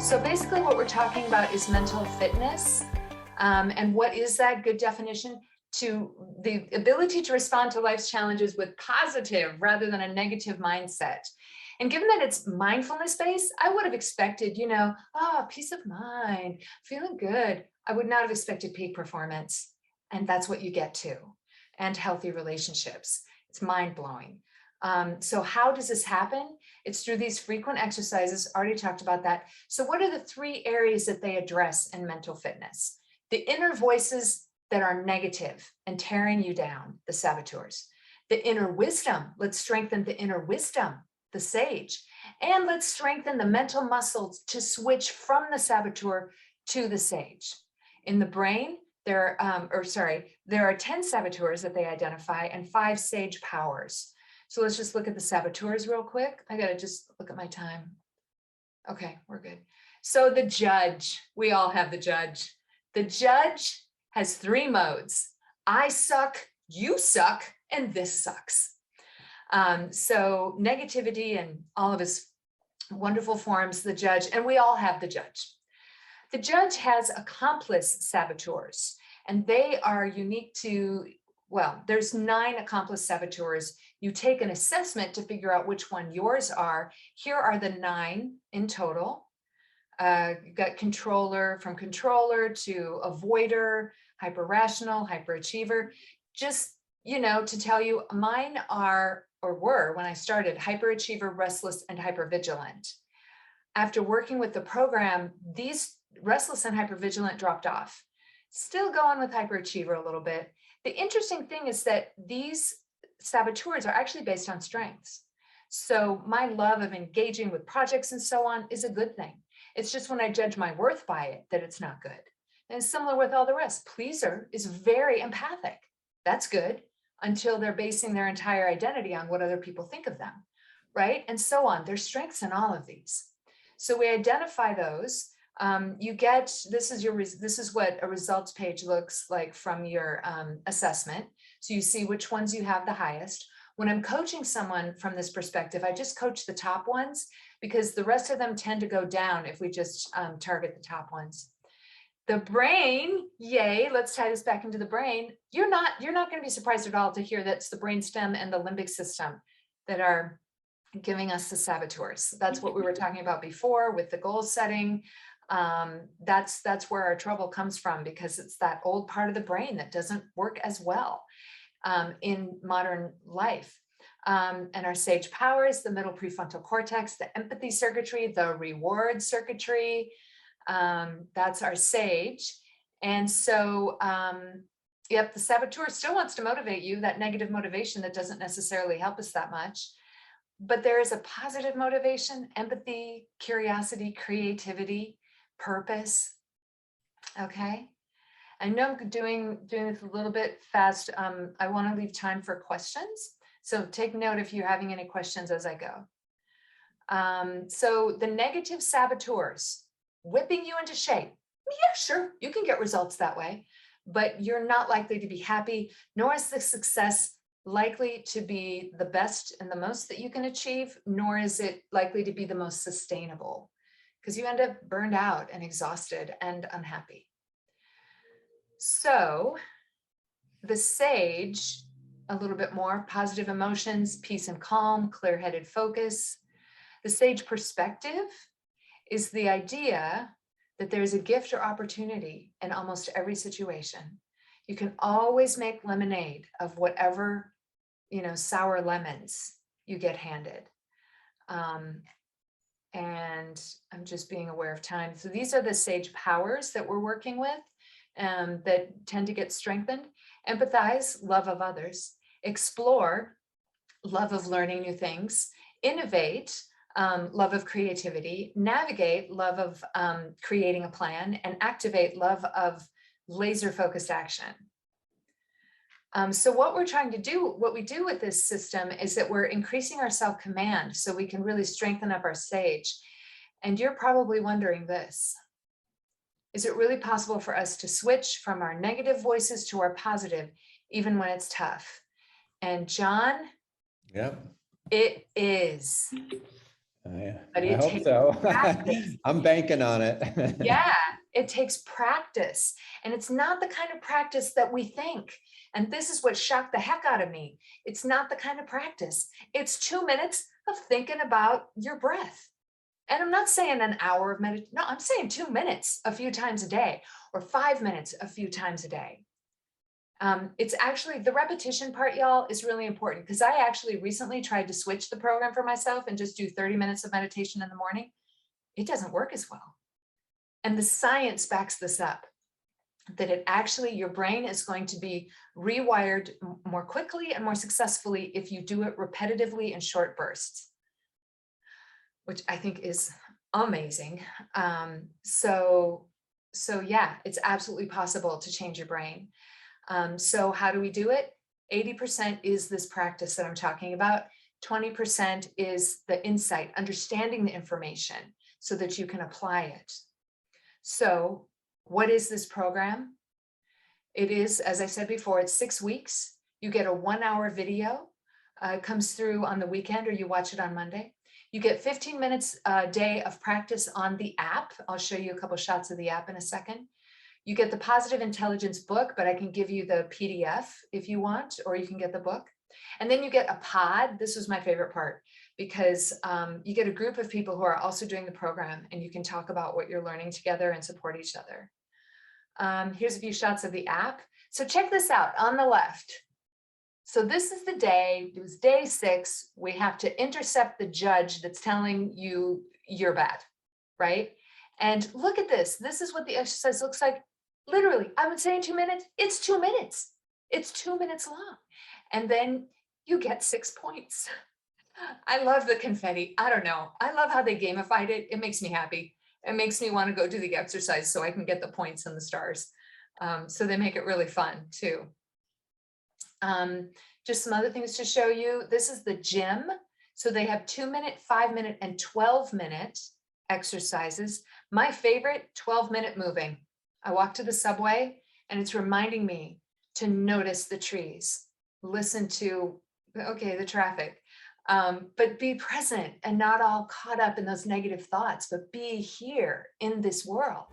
So basically what we're talking about is mental fitness. And what is that good definition? To the ability to respond to life's challenges with positive rather than a negative mindset. And given that it's mindfulness based, I would have expected, peace of mind, feeling good. I would not have expected peak performance. And that's what you get to. And healthy relationships. It's mind blowing. So how does this happen? It's through these frequent exercises. Already talked about that. So what are the three areas that they address in mental fitness? The inner voices that are negative and tearing you down, the saboteurs. The inner wisdom, let's strengthen the inner wisdom, the sage. And let's strengthen the mental muscles to switch from the saboteur to the sage. In the brain, there are 10 saboteurs that they identify and 5 sage powers. So let's just look at the saboteurs real quick. I gotta just look at my time. Okay, we're good. So the judge, we all have the judge. The judge has 3 modes. I suck, you suck, and this sucks. So negativity and all of its wonderful forms, the judge, and we all have the judge. The judge has accomplice saboteurs, and they are unique to, well, there's 9 accomplice saboteurs. You take an assessment to figure out which one yours are. Here are the 9 in total. You've got controller, from controller to avoider, hyper-rational, hyperachiever. Just, to tell you, mine are, or were when I started, hyperachiever, restless, and hypervigilant. After working with the program, these restless and hypervigilant dropped off. Still going with hyperachiever a little bit. The interesting thing is that these saboteurs are actually based on strengths. So my love of engaging with projects and so on is a good thing. It's just when I judge my worth by it that it's not good. And it's similar with all the rest. Pleaser is very empathic. That's good until they're basing their entire identity on what other people think of them, right? And so on. There's strengths in all of these. So we identify those. This is what a results page looks like from your assessment. So you see which ones you have the highest. When I'm coaching someone from this perspective, I just coach the top ones because the rest of them tend to go down if we just target the top ones. The brain, yay, let's tie this back into the brain. You're not going to be surprised at all to hear that's the brainstem and the limbic system that are giving us the saboteurs. That's what we were talking about before with the goal setting. That's where our trouble comes from, because it's that old part of the brain that doesn't work as well in modern life. And our sage powers, the middle prefrontal cortex, the empathy circuitry, the reward circuitry, that's our sage. And so, the saboteur still wants to motivate you, that negative motivation that doesn't necessarily help us that much. But there is a positive motivation, empathy, curiosity, creativity, purpose. Okay. I know I'm doing this a little bit fast. I want to leave time for questions. So take note if you're having any questions as I go. So the negative saboteurs, whipping you into shape. Yeah, sure, you can get results that way, but you're not likely to be happy, nor is the success likely to be the best and the most that you can achieve, nor is it likely to be the most sustainable, because you end up burned out and exhausted and unhappy. So the sage, a little bit more positive emotions, peace and calm, clear-headed focus. The sage perspective is the idea that there's a gift or opportunity in almost every situation. You can always make lemonade of whatever, sour lemons you get handed. And I'm just being aware of time. So these are the sage powers that we're working with that tend to get strengthened. Empathize, love of others. Explore, love of learning new things. Innovate, love of creativity. Navigate, love of creating a plan. And activate, love of laser-focused action. So what we're trying to do, what we do with this system is that we're increasing our self-command so we can really strengthen up our sage. And you're probably wondering this. Is it really possible for us to switch from our negative voices to our positive, even when it's tough? And John, Yep. it is. But I it hope takes so. practice. I'm banking on it. Yeah, it takes practice. And it's not the kind of practice that we think. And this is what shocked the heck out of me. It's not the kind of practice. It's 2 minutes of thinking about your breath. And I'm not saying an hour of meditation. No, I'm saying 2 minutes a few times a day, or 5 minutes a few times a day. It's actually the repetition part, y'all, is really important, because I actually recently tried to switch the program for myself and just do 30 minutes of meditation in the morning. It doesn't work as well. And the science backs this up, that it actually, your brain is going to be rewired more quickly and more successfully if you do it repetitively in short bursts, which I think is amazing. So yeah, it's absolutely possible to change your brain. So how do we do it? 80% is this practice that I'm talking about. 20% is the insight, understanding the information so that you can apply it. So what is this program? It is, as I said before, it's 6 weeks. You get a 1-hour video. It comes through on the weekend, or you watch it on Monday. You get 15 minutes a day of practice on the app. I'll show you a couple shots of the app in a second. You get the Positive Intelligence book, but I can give you the PDF if you want, or you can get the book. And then you get a pod. This was my favorite part, because you get a group of people who are also doing the program, and you can talk about what you're learning together and support each other. Here's a few shots of the app. So check this out on the left. So this is the day, it was day 6. We have to intercept the judge that's telling you you're bad, right? And look at this. This is what the exercise looks like. Literally, I would say in 2 minutes, it's 2 minutes. It's 2 minutes long. And then you get 6 points. I love the confetti. I don't know. I love how they gamified it. It makes me happy. It makes me want to go do the exercise so I can get the points and the stars. So they make it really fun too. Just some other things to show you. This is the gym. So they have 2-minute, 5-minute, and 12-minute exercises. My favorite, 12-minute moving. I walk to the subway and it's reminding me to notice the trees, listen to, okay, the traffic, but be present and not all caught up in those negative thoughts, but be here in this world.